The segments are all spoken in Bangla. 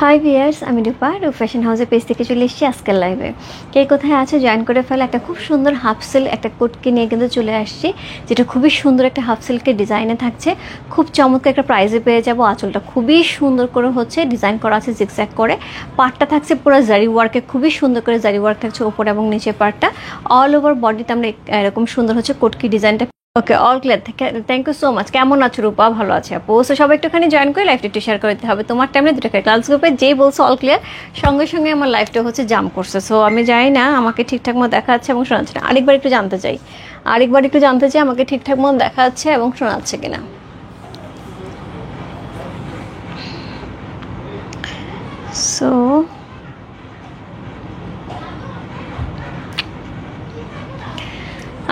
হাই ভিয়ার্স, আমি রূপা ফ্যাশন হাউসের পেজ থেকে চলে এসেছি আজকের লাইভে। কে কোথায় আছে জয়েন করে ফেলে। একটা খুব সুন্দর হাফ সিল্ক একটা কোটকে নিয়ে কিন্তু চলে আসছি, যেটা খুবই সুন্দর একটা হাফ সিল্কের ডিজাইনে থাকছে। খুব চমৎকার একটা প্রাইসে পেয়ে যাবো। আঁচলটা খুবই সুন্দর করে হচ্ছে ডিজাইন করা আছে জিগজ্যাগ করে। পার্টটা থাকছে পুরো জারি ওয়ার্কে, খুবই সুন্দর করে জারি ওয়ার্ক থাকছে ওপর এবং নিচে পার্টটা। অল ওভার বডিতে আমরা এরকম সুন্দর হচ্ছে কোটকি ডিজাইনটা। Okay, all clear. Thank you so much. কেমন আছো রূপা? ভালো আছে আপু। সো সবাই একটুখানি জয়েন করে লাইভটা একটু শেয়ার করতে হবে। তোমার টাইমে দুটো ক্লাস গ্রুপে যেই বলছো অল ক্লিয়ার, সঙ্গে সঙ্গে আমার লাইভটা হচ্ছে জাম করছে। সো আমি জানি না আমাকে ঠিকঠাক মতো দেখা যাচ্ছে এবং শোনাচ্ছে না। আরেকবার একটু জানতে চাই আমাকে ঠিকঠাক মতো দেখা যাচ্ছে এবং শোনাচ্ছে কিনা। সো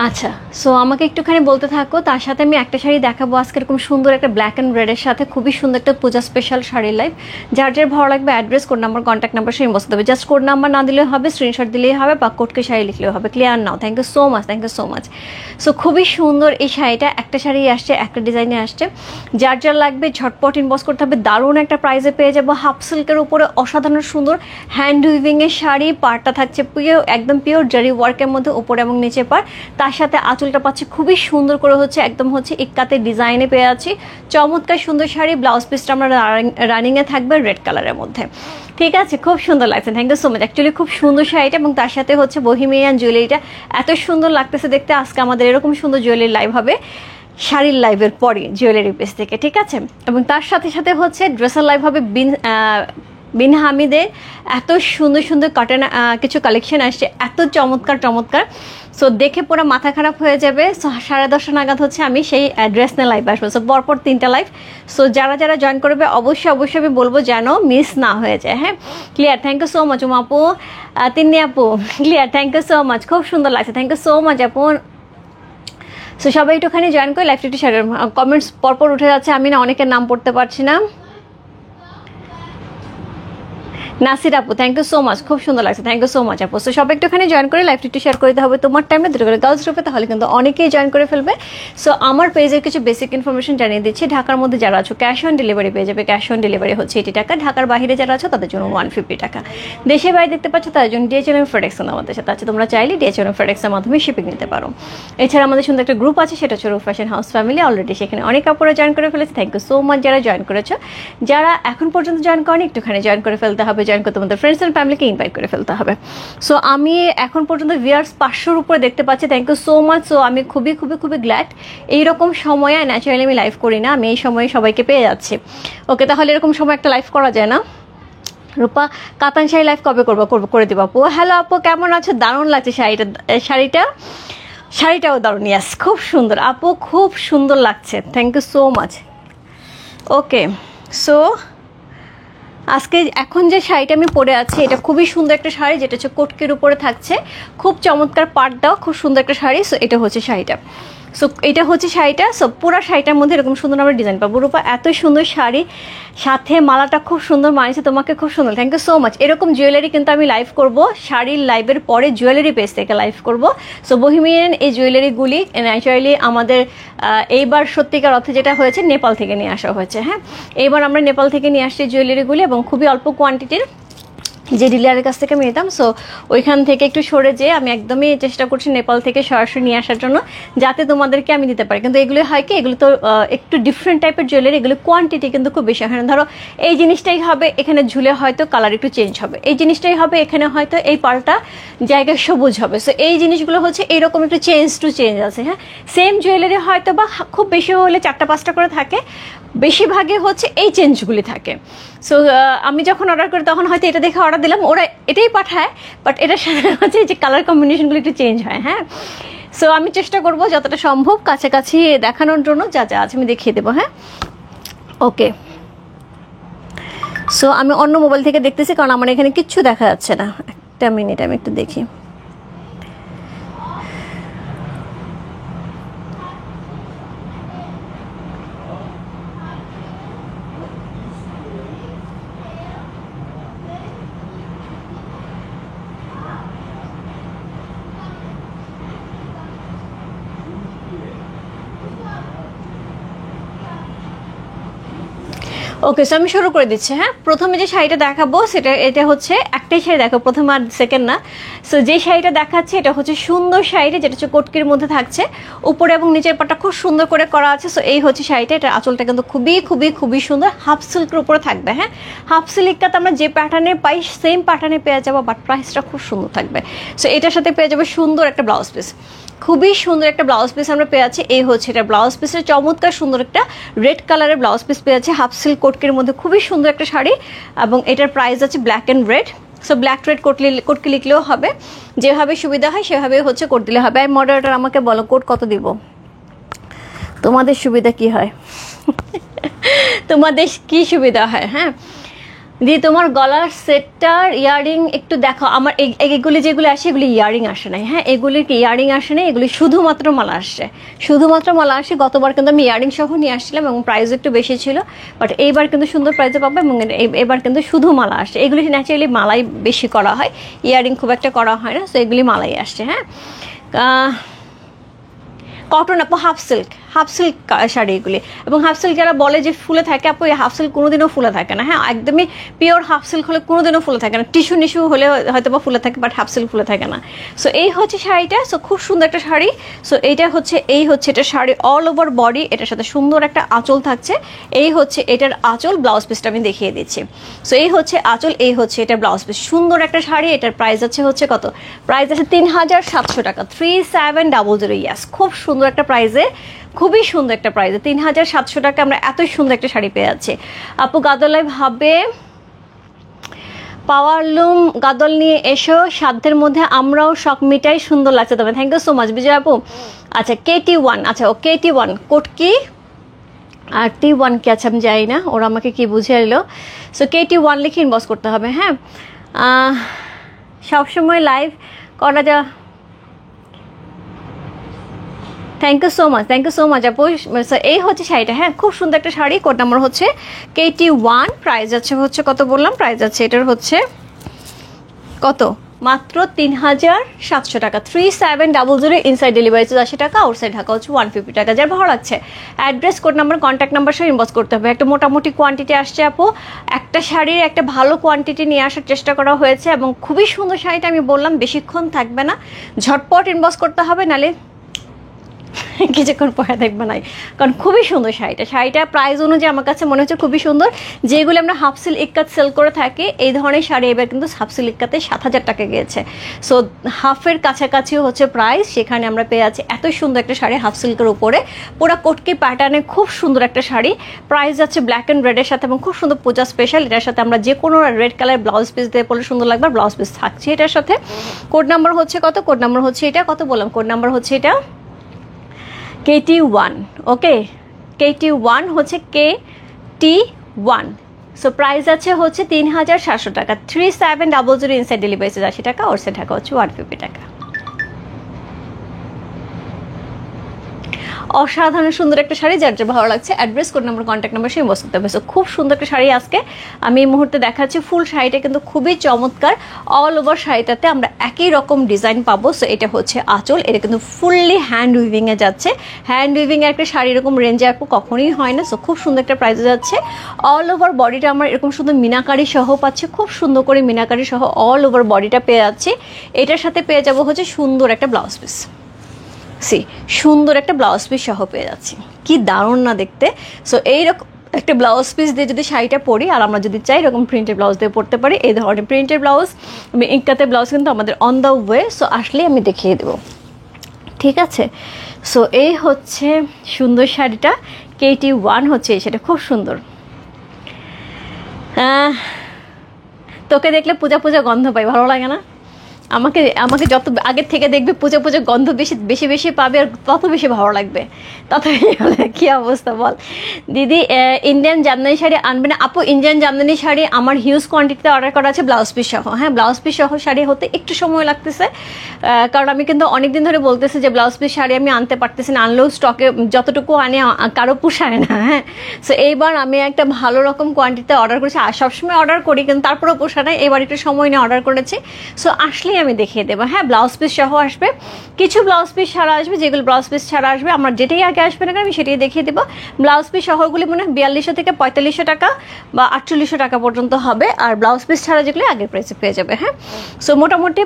আচ্ছা, সো আমাকে একটুখানি বলতে থাকো। তার সাথে আমি একটা শাড়ি দেখাবো আজকে, এরকম সুন্দর একটা ব্ল্যাক অ্যান্ড রেডের সাথে খুবই সুন্দর একটা পূজা স্পেশাল শাড়ির লাইভ। যার যার ভালো লাগবে address, code number, contact number সেই বসতে হবে। জাস্ট কোড নাম্বার না দিলেও হবে, স্ক্রিনশট দিলেই হবে, বা কোডকে শাড়ি লিখলেও হবে। ক্লিয়ার নাও। Thank you so much. So খুবই সুন্দর এই শাড়িটা। একটা শাড়ি আসছে, একটা ডিজাইনে আসছে। যার যার লাগবে ঝটপট ইনবক্স করতে হবে। দারুণ একটা প্রাইসে পেয়ে যাবো। হাফ সিল্কের উপরে অসাধারণ সুন্দর হ্যান্ড উইভিংয়ের শাড়ি। পাড়টা থাকছে একদম পিওর জারি ওয়ার্কের মধ্যে ওপরে এবং নিচে পাড়। তার সাথে আঁচলটা পাচ্ছে খুবই সুন্দর করে হচ্ছে একদম হচ্ছে ইক্কাতে ডিজাইনে পেয়ে আছি। চমৎকার সুন্দর শাড়ি। ব্লাউজ পিসটা আমরা রানিংয়ে থাকবে রেড কালারের মধ্যে। ঠিক আছে, খুব সুন্দর লাগছে। Thank you so much. Actually খুব সুন্দর শাড়িটা এবং তার সাথে হচ্ছে বহিমিয়ান জুয়েলারিটা এত সুন্দর লাগতেছে দেখতে। আজকে আমাদের এরকম সুন্দর জুয়েলারি লাইভ হবে শাড়ির লাইভের পরে জুয়েলারি পেজ থেকে। ঠিক আছে, এবং তার সাথে সাথে হচ্ছে ড্রেসের লাইভ হবে বিন হামিদের। এত সুন্দর সুন্দর কটন কিছু কালেকশন আসছে, এত চমৎকার। সো দেখে পুরো মাথা খারাপ হয়ে যাবে। সো 10:30 নাগাদ হচ্ছে আমি সেই ড্রেস নিয়ে লাইভ আসবো। সো পরপর 3টা লাইভ। সো যারা যারা জয়েন করবে অবশ্যই আমি বলবো যেন মিস না হয়ে যায়। হ্যাঁ, clear. Thank you so much আপু, তিন্নি আপু। Clear, thank you so much. খুব সুন্দর লাগছে। থ্যাংক ইউ সো মাচ আপু। সো সবাই একটুখানি জয়েন করে লাইভটা একটু শেয়ার। কমেন্টস পরপর উঠে যাচ্ছে, আমি না অনেকের নাম পড়তে পারছি না। নাসির আপু, থ্যাংক ইউ সো মাচ। খুব সুন্দর লাগছে। থ্যাংক ইউ সো মাচ আপু। সো সবাই একটুখানি জয়েন করে লাইভটি একটু শেয়ার করে দিতে হবে তোমার টাইমে দুটো করে গার্লস গ্রুপে, তাহলে কিন্তু অনেকেই জয়েন করে ফেলবে। সো আমার পেজের কিছু বেসিক ইনফরমেশন জানিয়ে দিচ্ছি। ঢাকার মধ্যে যারা আছো ক্যাশ অন ডেলিভারি পেয়ে যাবে। ক্যাশ অন ডেলিভারি হচ্ছে 80 টাকা। ঢাকার বাইরে যারা আছো তাদের জন্য 150 টাকা। দেশে বাইরে দেখতে পাচ্ছ তাদের জন্য ডিএচএল এবং ফেডেক্স আমাদের সাথে আছে। তোমরা চাইলে ডিএচএল এবং ফেডেক্সের মাধ্যমে শিপিং নিতে পারো। এছাড়া আমাদের সুন্দর একটা গ্রুপ আছে, সেটা হচ্ছে রূপ ফ্যাশন হাউস ফ্যামিলি। অলরেডি সেখানে অনেক কাপড়ে জয়েন করে ফেলেছে। থ্যাংক ইউ সো মাচ যারা জয়েন করেছো। যারা এখন পর্যন্ত জয়েন করেনি একটুখানি জয়েন করে ফেলতে হবে। জয়েন করে তোমাদের ফ্রেন্ডস অ্যান্ড ফ্যামিলিকে ইনভাইট করে ফেলতে হবে। সো আমি এখন পর্যন্ত ভিউয়ার্স 500-র উপরে দেখতে পাচ্ছি। Thank you so much. So আমি খুবই গ্ল্যাড। এইরকম সময়ে ন্যাচারালি আমি লাইভ করি না, আমি এই সময়ে সবাইকে পেয়ে যাচ্ছি। ওকে, তাহলে এরকম সময় একটা লাইভ করা যায় না? রূপা, কাতান শাড়ি লাইভ কবে করে দিব আপু? হ্যালো আপু, কেমন আছো? দারুণ লাগছে শাড়িটাও দারুণ। ইয়াস, খুব সুন্দর আপু, খুব সুন্দর লাগছে। Thank you so much. Okay, so আজকে এখন যে শাড়িটা আমি পরে আছি এটা খুবই সুন্দর একটা শাড়ি, যেটা হচ্ছে কোটকের উপরে থাকছে। খুব চমৎকার পাট দাও, খুব সুন্দর একটা শাড়ি। সো এটা হচ্ছে শাড়িটা। সো পুরো শাড়িটার মধ্যে এরকম সুন্দর আমরা ডিজাইন পাবো। রূপা, এত সুন্দর শাড়ি, সাথে মালাটা খুব সুন্দর মানিয়েছে তোমাকে, খুব সুন্দর। Thank you so much. এরকম জুয়েলারি কিন্তু আমি লাইভ করব শাড়ির লাইভের পরে জুয়েলারি পেজ থেকে লাইভ করব। সো বহিমিয়ান এই জুয়েলারিগুলি ন্যাচারালি আমাদের এইবার সত্যিকার অর্থে যেটা হয়েছে নেপাল থেকে নিয়ে আসা হয়েছে। হ্যাঁ, এইবার আমরা নেপাল থেকে নিয়ে আসছি জুয়েলারিগুলি, এবং খুবই অল্প কোয়ান্টিটির। যে ডিলারের কাছ থেকে আমি নিতাম, সো ওইখান থেকে একটু সরে যেয়ে আমি একদমই চেষ্টা করছি নেপাল থেকে সরাসরি নিয়ে আসার জন্য, যাতে তোমাদেরকে আমি দিতে পারি। কিন্তু এগুলো হয় কি, এগুলো তো একটু ডিফারেন্ট টাইপের জুয়েলারি। এগুলো কোয়ান্টিটি কিন্তু খুব বেশি হয় না। ধরো এই জিনিসটাই হবে এখানে ঝুলে, হয়তো কালার একটু চেঞ্জ হবে। এই জিনিসটাই হবে এখানে, হয়তো এই পাল্টা জায়গায় সবুজ হবে। সো এই জিনিসগুলো হচ্ছে এইরকম একটু চেঞ্জ আছে। হ্যাঁ, সেম জুয়েলারি হয়তো বা খুব বেশি হলে 4টা-5টা করে থাকে, বেশিরভাগে হচ্ছে এই চেঞ্জগুলি থাকে। সো আমি যখন অর্ডার করি তখন হয়তো এটা দেখে অর্ডার দিলাম, ওরা এটাই পাঠায়, বাট এটার সাথে হচ্ছে যে কালার কম্বিনেশনগুলো একটু চেঞ্জ হয়। হ্যাঁ, সো আমি চেষ্টা করব যতটা সম্ভব কাছাকাছি দেখানোর জন্য। যা যা আছে আমি দেখিয়ে দেবো। হ্যাঁ, ওকে। সো আমি অন্য মোবাইল থেকে দেখতেছি, কারণ আমার এখানে কিচ্ছু দেখা যাচ্ছে না। একটা মিনিট, আমি একটু দেখি। ওকে, সো আমি শুরু করে দিচ্ছি। হ্যাঁ, প্রথমে যে শাড়িটা দেখাবো সেটা এটা হচ্ছে একটাই শাড়ি দেখো, প্রথম আর সেকেন্ড না। সো যে শাড়িটা দেখাচ্ছে এটা হচ্ছে সুন্দর শাড়িটা, যেটা হচ্ছে কটকির মধ্যে থাকছে, উপরে এবং নিচের পাটটা খুব সুন্দর করে করা আছে। সো এই হচ্ছে শাড়িটা, এটা আঁচলটা কিন্তু খুবই খুবই খুবই সুন্দর, হাফ সিল্কের উপরে থাকবে। হ্যাঁ, হাফ সিল্কটাতে আমরা যে প্যাটার্নে পাই সেম প্যাটার্নে পেয়ে যাবো, বাট প্রাইসটা খুব সুন্দর থাকবে। সো এটার সাথে পেয়ে যাবে সুন্দর একটা ব্লাউজ পিস, খুবই সুন্দর একটা ব্লাউজ পিস আমরা পেয়ে যাচ্ছি। এই হচ্ছে এটা ব্লাউজ পিসের চমৎকার সুন্দর একটা রেড কালারের ব্লাউজ পিস পেয়ে যাচ্ছে, হাফ সিল্ক কোটকের মধ্যে খুবই সুন্দর একটা শাড়ি, এবং এটার প্রাইস আছে black and red. So black red কোটকে লিখলেও হবে, যেভাবে সুবিধা হয় সেভাবে হচ্ছে কোট দিলে হবে। আর মডারেটর আমাকে বলো কোট কত দিব, তোমাদের সুবিধা কি হয়? তোমাদের কি সুবিধা হয়? হ্যাঁ, দিয়ে তোমার গলার সেটটার ইয়ারিং একটু দেখো। আমার এগুলি যেগুলি আসে এগুলি ইয়ারিং আসে নাই। হ্যাঁ, এগুলির কি ইয়ারিং আসে নাই, এগুলি শুধুমাত্র মালা আসছে, শুধুমাত্র মালা আসে। গতবার কিন্তু আমি ইয়ারিং সহ নিয়ে আসছিলাম এবং প্রাইস একটু বেশি ছিল, বাট এইবার কিন্তু সুন্দর প্রাইসে পাবে, এবং এবার কিন্তু শুধু মালা আসছে। এগুলি ন্যাচারালি মালাই বেশি করা হয়, ইয়ারিং খুব একটা করা হয় না, সো এগুলি মালাই আসছে। হ্যাঁ, কটন আপু, হাফ সিল্ক শাড়ি এগুলি। এবং হাফ সিল্ক যারা বলে যে ফুলে থাকে, আপু এই হাফ সিল্ক কোনোদিনও ফুলে থাকে না। হ্যাঁ, একদমই পিওর হাফ সিল্ক হলে কোনোদিনও ফুলে থাকে না, টিস্যু নিশু হলে হয়তো বা ফুলে থাকে, বাট হাফ সিল্ক ফুলে থাকে না। সো এই হচ্ছে শাড়িটা, সো খুব সুন্দর একটা শাড়ি। সো এইটা হচ্ছে এটা শাড়ি অল ওভার বডি, এটার সাথে সুন্দর একটা আঁচল থাকছে। এই হচ্ছে এটার আঁচল, ব্লাউজ পিসটা আমি দেখিয়ে দিচ্ছি। সো এই হচ্ছে আঁচল, এই হচ্ছে এটা ব্লাউজ পিস, সুন্দর একটা শাড়ি। এটার প্রাইস হচ্ছে কত? প্রাইস আছে 3700 টাকা, 3700। ইয়াস, খুব সুন্দর একটা প্রাইসে, খুবই সুন্দর একটা প্রাইসে 3700 টাকা আমরা এত সুন্দর একটা শাড়ি পেয়ে যাচ্ছি। আপু গাদলাই ভাবে পাওয়ারলুম গাদল নিয়ে এসো, সাধ্যের মধ্যে আমরাও শখ মিটাই, সুন্দর লাগছে তবে। থ্যাংক ইউ সো মাচ বিজয় আপু। আচ্ছা KT1, আচ্ছা ও KT1 কোট কি আর T1 কি? আচ্ছা আমি যাই না, ওরা আমাকে কি বুঝিয়ে এলো। সো KT1 লিখে ইনবক্স করতে হবে। হ্যাঁ, সবসময় লাইভ করা যা। থ্যাংক ইউ সো মাচ আপু। এই হচ্ছে শাড়িটা। হ্যাঁ, খুব সুন্দর একটা শাড়ি, কোড নাম্বার হচ্ছে KT1, প্রাইস হচ্ছে কত বললাম? প্রাইস আছে এটার হচ্ছে কত? মাত্র 3700 টাকা, 3700। ইনসাইড ডেলিভারি 80 টাকা, আউটসাইড ঢাকা হচ্ছে 150 টাকা। যার ভালো লাগছে address, code number, contact number সহ ইনবক্স করতে হবে। একটা মোটামুটি কোয়ান্টিটি আসছে আপু, একটা শাড়ির একটা ভালো কোয়ান্টিটি নিয়ে আসার চেষ্টা করা হয়েছে, এবং খুবই সুন্দর শাড়িটা। আমি বললাম বেশিক্ষণ থাকবে না, ঝটপট ইনবক্স করতে হবে, নালে কিছুক্ষণ পরে দেখবে নাই, কারণ খুবই সুন্দর শাড়িটা প্রাইস অনুযায়ী আমার কাছে মনে হচ্ছে খুবই সুন্দর। যেগুলো আমরা হাফ সিল্ক ইক্কাত সেল করে থাকি, এই ধরনের শাড়ি এবার কিন্তু হাফ সিল্ক ইক্কাতে 7000 টাকা গিয়েছে। সো হাফের কাছাকাছিও হচ্ছে প্রাইস, সেখানে আমরা পেয়ে যাচ্ছি এত সুন্দর একটা শাড়ি হাফ সিল্কের উপরে, পুরো কোটকি প্যাটার্নে খুব সুন্দর একটা শাড়ি। প্রাইস যাচ্ছে ব্ল্যাক অ্যান্ড রেডের সাথে, এবং খুব সুন্দর পূজা স্পেশাল। এটার সাথে আমরা যে কোনো রেড কালার ব্লাউজ পিস দিয়ে পরলে সুন্দর লাগবে, ব্লাউজ পিস থাকছে এটার সাথে। কোড নাম্বার হচ্ছে কত? কোড নাম্বার হচ্ছে এটা, কত বললাম? কোড নাম্বার হচ্ছে এটা KT1। ওকে, KT1 হচ্ছে KT1। সো প্রাইস আছে হচ্ছে 3700 টাকা, 3700। ইনসাইড ডেলিভারি 80 টাকা, আউটসাইড ঢাকা হচ্ছে 150 টাকা। অসাধারণ সুন্দর একটা শাড়ি, যার যা ভালো লাগছে address, code number, contact number সেই বসতে হবে। সো খুব সুন্দর একটা শাড়ি আজকে আমি এই মুহূর্তে দেখাচ্ছি। ফুল শাড়িটা কিন্তু খুবই চমৎকার, অল ওভার শাড়িটাতে আমরা একই রকম ডিজাইন পাবো। সো এটা হচ্ছে আঁচল, এটা কিন্তু ফুললি হ্যান্ড উইভিংয়ে যাচ্ছে। হ্যান্ড উইভিংয়ে একটা শাড়ি এরকম রেঞ্জে আপু কখনোই হয় না। সো খুব সুন্দর একটা প্রাইসে যাচ্ছে। অল ওভার বডিটা আমার এরকম সুন্দর মিনাকারি সহ পাচ্ছে, খুব সুন্দর করে মিনাকারি সহ অল ওভার বডিটা পেয়ে যাচ্ছে। এটার সাথে পেয়ে যাবো হচ্ছে সুন্দর একটা ব্লাউজ পিস, সুন্দর একটা ব্লাউজ পিস সহ পেয়ে যাচ্ছি। কি দারুণ না দেখতে। সো এইরকম একটা ব্লাউজ পিস দিয়ে যদি শাড়িটা পরি, আর আমরা যদি চাই এরকম প্রিন্টেড ব্লাউজ দিয়ে পরতে পারি, এই ধরনের প্রিন্টেড ব্লাউজ, ইনকাতে ব্লাউজ কিন্তু আমাদের অন দ্য ওয়ে। সো আসলেই আমি দেখিয়ে দেবো, ঠিক আছে? সো এই হচ্ছে সুন্দর শাড়িটা, KT1 হচ্ছে এই শাড়িটা, খুব সুন্দর। তোকে দেখলে পূজা পূজা গন্ধ পাই, ভালো লাগে না? আমাকে যত আগের থেকে দেখবে পূজা পূজা গন্ধ বেশি বেশি পাবে, আর তত বেশি ভালো লাগবে, তত কি অবস্থা বল দিদি। ইন্ডিয়ান জামদানি শাড়ি আনবে না আপু? ইন্ডিয়ান জামদানি শাড়ি আমার হিউজ কোয়ান্টিটিতে অর্ডার করা আছে, ব্লাউজ পিস সহ। হ্যাঁ, ব্লাউজ পিস সহ শাড়ি হতে একটু সময় লাগতেছে, কারণ আমি কিন্তু অনেকদিন ধরে বলতেছি যে ব্লাউজ পিস শাড়ি আমি আনতে পারতেছি না, আনলেও স্টকে যতটুকু আনে কারো পোষায় না। হ্যাঁ, সো এইবার আমি একটা ভালো রকম কোয়ান্টিটিতে অর্ডার করেছি, আর সবসময় অর্ডার করি কিন্তু তারপরেও পোষায় না, এবার একটু সময় নিয়ে অর্ডার করেছি। সো আসলে দুটোটাই আমি দেখিয়ে দেবো। হ্যাঁ, ব্লাউজ পিস সহ আসবে, কিছু ব্লাউজ পিস ছাড়া আসবে, যেগুলো ব্লাউজ পিস ছাড়া আসবে আমার যেটাই আগে আসবে না আমি সেটাই দেখিয়ে দেবো। ব্লাউজ পিস সহগুলি মনে হয় 4200 থেকে 4500 টাকা বা 4800 টাকা পর্যন্ত হবে, আর ব্লাউজ পিস ছাড়া যেগুলো আগের প্রাইসে পেয়ে যাবে। হ্যাঁ, সো মোটামুটি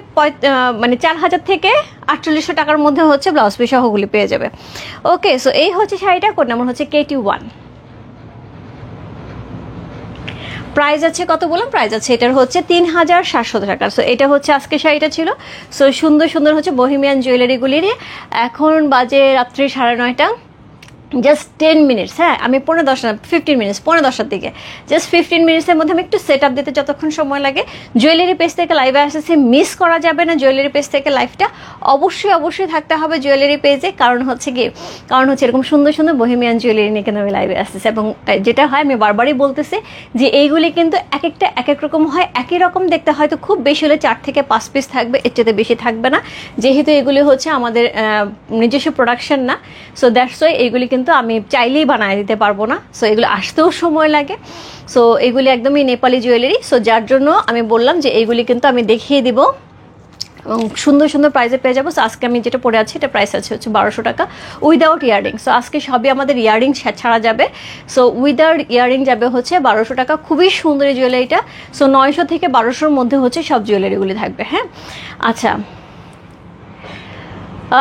মানে 4000 থেকে 4800 টাকার মধ্যে হচ্ছে ব্লাউজ পিস সহগুলি পেয়ে যাবে। ওকে, সো এই হচ্ছে শাড়িটা, কোড নাম্বার হচ্ছে KT1। প্রাইস আছে কত বললাম, প্রাইস আছে এটার হচ্ছে 3700 টাকা। সো এটা হচ্ছে আজকে শাড়িটা ছিল। সো সুন্দর সুন্দর হচ্ছে বহিমিয়ান জুয়েলারিগুলির। এখন বাজে রাত্রি 9:30, জাস্ট 10 মিনিটস। হ্যাঁ, আমি 15 মিনিটস 10টার দিকে, জাস্ট 15 মিনিটসের মধ্যে আমি একটু সেট আপ দিতে যতক্ষণ সময় লাগে। জুয়েলারি পেজ থেকে লাইভে আসতেছি, মিস করা যাবে না জুয়েলারি পেজ থেকে লাইভটা, অবশ্যই থাকতে হবে জুয়েলারি পেজে। কারণ হচ্ছে এরকম সুন্দর সুন্দর বহিমিয়ান জুয়েলারি নিয়ে কিন্তু আমি লাইভে আসতেছি। এবং যেটা হয় আমি বারবারই বলতেছি যে এইগুলি কিন্তু এক একটা এক এক রকম হয়, একই রকম দেখতে হয়তো খুব বেশি হলে 4 থেকে 5 পিস থাকবে, এর চেয়ে বেশি থাকবে না, যেহেতু এগুলি হচ্ছে আমাদের নিজস্ব প্রোডাকশন না। সো দ্যাটস ওয়াই এইগুলি কিন্তু আমি চাইলেই বানায় দিতে পারবো না। সো এগুলো আসতেও সময় লাগে। সো এগুলি একদমই নেপালি জুয়েলারি। সো যার জন্য আমি বললাম যে এইগুলি কিন্তু আমি দেখিয়ে দিব এবং সুন্দর সুন্দর প্রাইসে পেয়ে যাবো। সো আজকে আমি যেটা পরে আছি এটা প্রাইস আছে হচ্ছে 1200 টাকা উইদাউট ইয়ারিং। সো আজকে সবই আমাদের ইয়ারিং ছাড়া যাবে। সো উইদাউট ইয়ারিং যাবে হচ্ছে 1200 টাকা। খুবই সুন্দর এই জুয়েলারিটা। সো 900 থেকে 1200-র মধ্যে হচ্ছে সব জুয়েলারিগুলি থাকবে। হ্যাঁ, আচ্ছা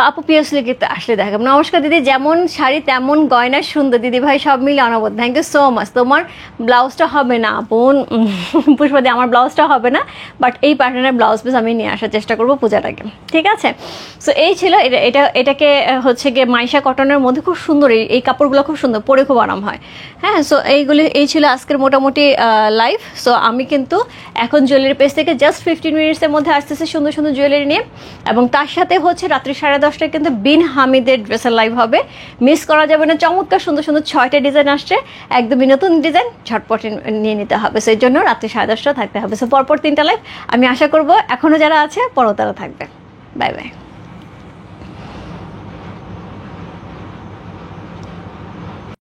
আপু পিএসলি আসলে দেখাবো। নমস্কার দিদি, যেমন শাড়ি তেমন গয়না সুন্দর দিদি ভাই, সব মিলে অনবদ্য। Thank you so much. তোমার ব্লাউজটা হবে না বোন পুষ্পাদি, আমার ব্লাউজটা হবে না, বাট এই প্যাটার্নের ব্লাউজ পিস আমি নিয়ে আসার চেষ্টা করবো পূজাটাকে, ঠিক আছে? সো এই ছিল এটাকে হচ্ছে গিয়ে মাইশা কটনের মধ্যে খুব সুন্দর, এই কাপড়গুলো খুব সুন্দর, পরে খুব আরাম হয়। হ্যাঁ, সো এই ছিল আজকের মোটামুটি লাইভ। সো আমি কিন্তু এখন জুয়েলারি পেজ থেকে জাস্ট 15 মিনিটসের মধ্যে আসতেছে সুন্দর সুন্দর জুয়েলারি নিয়ে, এবং তার সাথে হচ্ছে রাত্রি 10:30টায় কিন্তু বিন হামিদের ড্রেসের লাইভ হবে, মিস করা যাবে না। চমৎকার সুন্দর সুন্দর 6টা ডিজাইন আসছে, একদমই নতুন ডিজাইন, ঝটপট নিয়ে নিতে হবে। সেই জন্য রাত্রি 10:30 থাকতে হবে। সো পরপর 3টা লাইভ, আমি আশা করবো এখনো যারা আছে পরও তারা থাকবে। Bye bye.